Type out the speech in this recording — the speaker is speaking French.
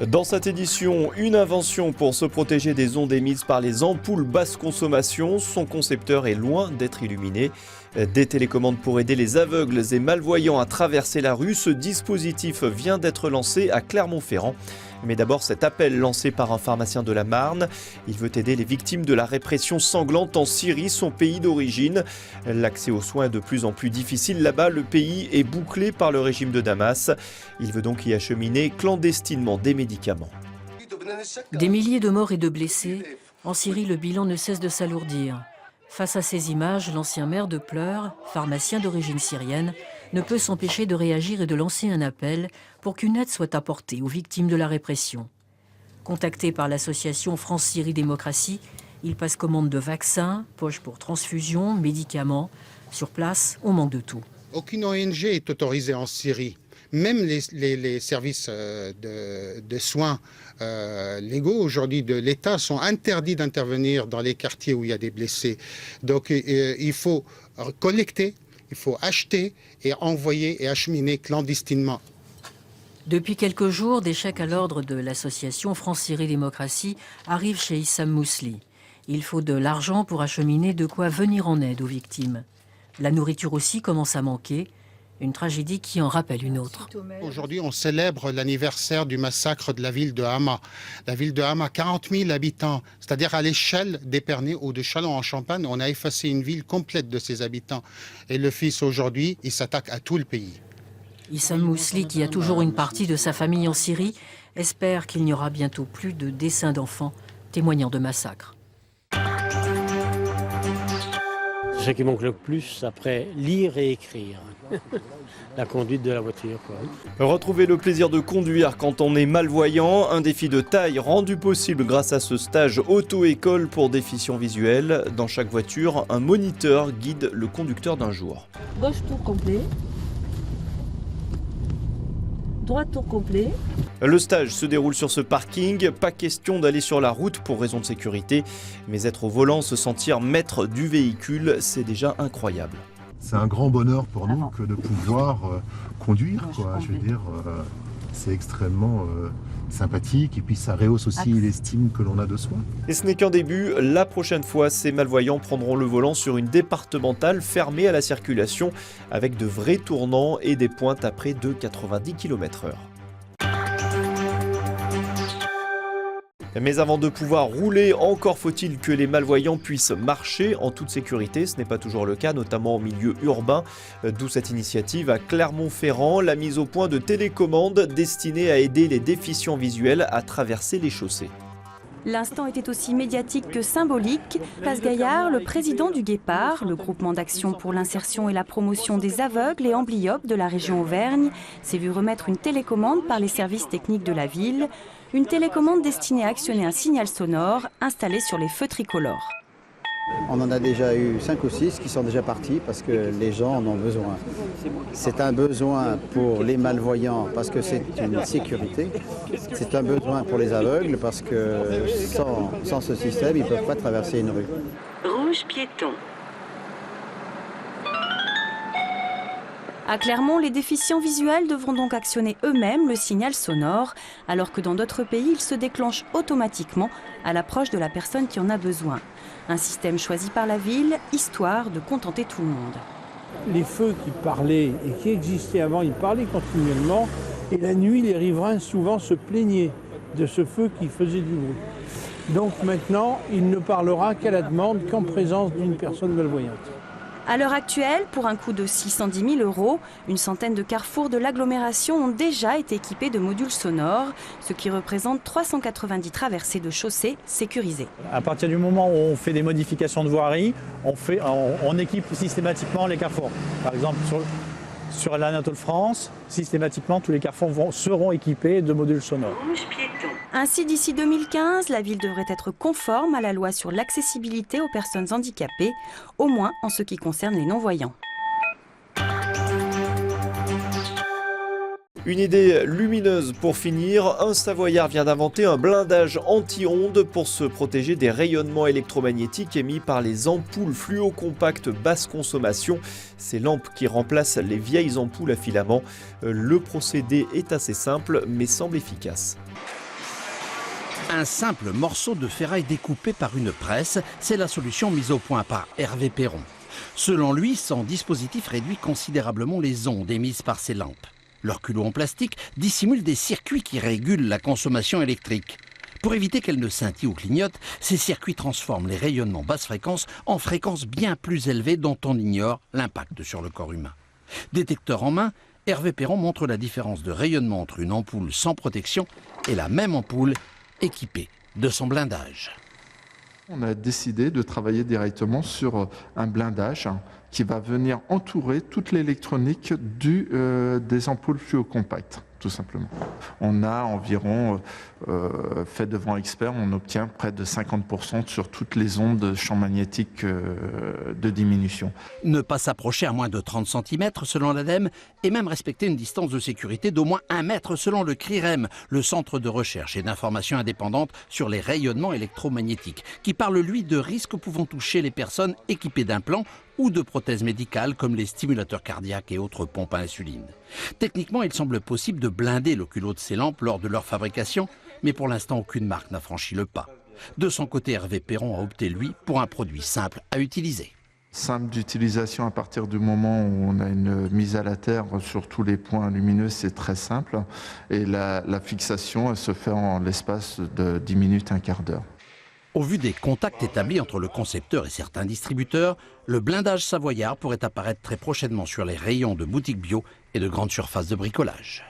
Dans cette édition, une invention pour se protéger des ondes émises par les ampoules basse consommation. Son concepteur est loin d'être illuminé. Des télécommandes pour aider les aveugles et malvoyants à traverser la rue. Ce dispositif vient d'être lancé à Clermont-Ferrand. Mais d'abord, cet appel lancé par un pharmacien de la Marne. Il veut aider les victimes de la répression sanglante en Syrie, son pays d'origine. L'accès aux soins est de plus en plus difficile là-bas. Le pays est bouclé par le régime de Damas. Il veut donc y acheminer clandestinement des médicaments. Des milliers de morts et de blessés. En Syrie, le bilan ne cesse de s'alourdir. Face à ces images, l'ancien maire de Pleurs, pharmacien d'origine syrienne, ne peut s'empêcher de réagir et de lancer un appel pour qu'une aide soit apportée aux victimes de la répression. Contacté par l'association France-Syrie Démocratie, il passe commande de vaccins, poches pour transfusion, médicaments. Sur place, on manque de tout. Aucune ONG est autorisée en Syrie. Même les services de soins légaux aujourd'hui de l'État sont interdits d'intervenir dans les quartiers où il y a des blessés. Donc il faut collecter, il faut acheter et envoyer et acheminer clandestinement. Depuis quelques jours, des chèques à l'ordre de l'association France-Syrie Démocratie arrivent chez Issam Mousli. Il faut de l'argent pour acheminer de quoi venir en aide aux victimes. La nourriture aussi commence à manquer. Une tragédie qui en rappelle une autre. Aujourd'hui, on célèbre l'anniversaire du massacre de la ville de Hama. La ville de Hama, 40 000 habitants, c'est-à-dire à l'échelle d'Épernay ou de Châlons-en-Champagne, on a effacé une ville complète de ses habitants. Et le fils, aujourd'hui, il s'attaque à tout le pays. Issam Mousli, qui a toujours une partie de sa famille en Syrie, espère qu'il n'y aura bientôt plus de dessins d'enfants témoignant de massacres. Ce qui manque le plus après lire et écrire. La conduite de la voiture, quoi. Retrouvez le plaisir de conduire quand on est malvoyant, un défi de taille rendu possible grâce à ce stage auto-école pour déficients visuels. Dans chaque voiture, un moniteur guide le conducteur d'un jour. Gauche tour complet. Droite tour complet. Le stage se déroule sur ce parking, pas question d'aller sur la route pour raison de sécurité, mais être au volant, se sentir maître du véhicule, c'est déjà incroyable. C'est un grand bonheur pour nous que de pouvoir conduire, quoi. Je veux dire, c'est extrêmement sympathique et puis ça rehausse aussi l'estime que l'on a de soi. Et ce n'est qu'un début, la prochaine fois, ces malvoyants prendront le volant sur une départementale fermée à la circulation avec de vrais tournants et des pointes à près de 90 km/h. Mais avant de pouvoir rouler, encore faut-il que les malvoyants puissent marcher en toute sécurité. Ce n'est pas toujours le cas, notamment en milieu urbain. D'où cette initiative à Clermont-Ferrand, la mise au point de télécommandes destinées à aider les déficients visuels à traverser les chaussées. L'instant était aussi médiatique que symbolique. Place Gaillard, le président du Guépard, le groupement d'action pour l'insertion et la promotion des aveugles et amblyopes de la région Auvergne, s'est vu remettre une télécommande par les services techniques de la ville. Une télécommande destinée à actionner un signal sonore installé sur les feux tricolores. On en a déjà eu 5 ou 6 qui sont déjà partis parce que les gens en ont besoin. C'est un besoin pour les malvoyants parce que c'est une sécurité. C'est un besoin pour les aveugles parce que sans ce système, ils ne peuvent pas traverser une rue. Rouge piéton. À Clermont, les déficients visuels devront donc actionner eux-mêmes le signal sonore, alors que dans d'autres pays, il se déclenche automatiquement à l'approche de la personne qui en a besoin. Un système choisi par la ville, histoire de contenter tout le monde. Les feux qui parlaient et qui existaient avant, ils parlaient continuellement, et la nuit, les riverains souvent se plaignaient de ce feu qui faisait du bruit. Donc maintenant, il ne parlera qu'à la demande, qu'en présence d'une personne malvoyante. À l'heure actuelle, pour un coût de 610 000 €, une centaine de carrefours de l'agglomération ont déjà été équipés de modules sonores, ce qui représente 390 traversées de chaussées sécurisées. À partir du moment où on fait des modifications de voirie, on équipe systématiquement les carrefours. Par exemple, sur l'Anatole France, systématiquement, tous les carrefours seront équipés de modules sonores. Ainsi, d'ici 2015, la ville devrait être conforme à la loi sur l'accessibilité aux personnes handicapées, au moins en ce qui concerne les non-voyants. Une idée lumineuse pour finir, un Savoyard vient d'inventer un blindage anti-ondes pour se protéger des rayonnements électromagnétiques émis par les ampoules fluocompactes basse consommation. Ces lampes qui remplacent les vieilles ampoules à filaments. Le procédé est assez simple mais semble efficace. Un simple morceau de ferraille découpé par une presse, c'est la solution mise au point par Hervé Perron. Selon lui, son dispositif réduit considérablement les ondes émises par ces lampes. Leur culot en plastique dissimule des circuits qui régulent la consommation électrique. Pour éviter qu'elle ne scintille ou clignote, ces circuits transforment les rayonnements basse fréquence en fréquences bien plus élevées dont on ignore l'impact sur le corps humain. Détecteur en main, Hervé Perron montre la différence de rayonnement entre une ampoule sans protection et la même ampoule équipée de son blindage. On a décidé de travailler directement sur un blindage qui va venir entourer toute l'électronique des ampoules fluocompactes, tout simplement. On a environ, fait devant expert, on obtient près de 50% sur toutes les ondes de champ magnétique de diminution. Ne pas s'approcher à moins de 30 cm selon l'ADEME et même respecter une distance de sécurité d'au moins 1 mètre selon le CRIREM, le Centre de recherche et d'information indépendante sur les rayonnements électromagnétiques, qui parle lui de risques pouvant toucher les personnes équipées d'implants ou de prothèses médicales comme les stimulateurs cardiaques et autres pompes à insuline. Techniquement, il semble possible de blinder le culot de ces lampes lors de leur fabrication, mais pour l'instant, aucune marque n'a franchi le pas. De son côté, Hervé Perron a opté, lui, pour un produit simple à utiliser. Simple d'utilisation à partir du moment où on a une mise à la terre sur tous les points lumineux, c'est très simple. Et la fixation, elle se fait en l'espace de 10 minutes, un quart d'heure. Au vu des contacts établis entre le concepteur et certains distributeurs, le blindage savoyard pourrait apparaître très prochainement sur les rayons de boutiques bio et de grandes surfaces de bricolage.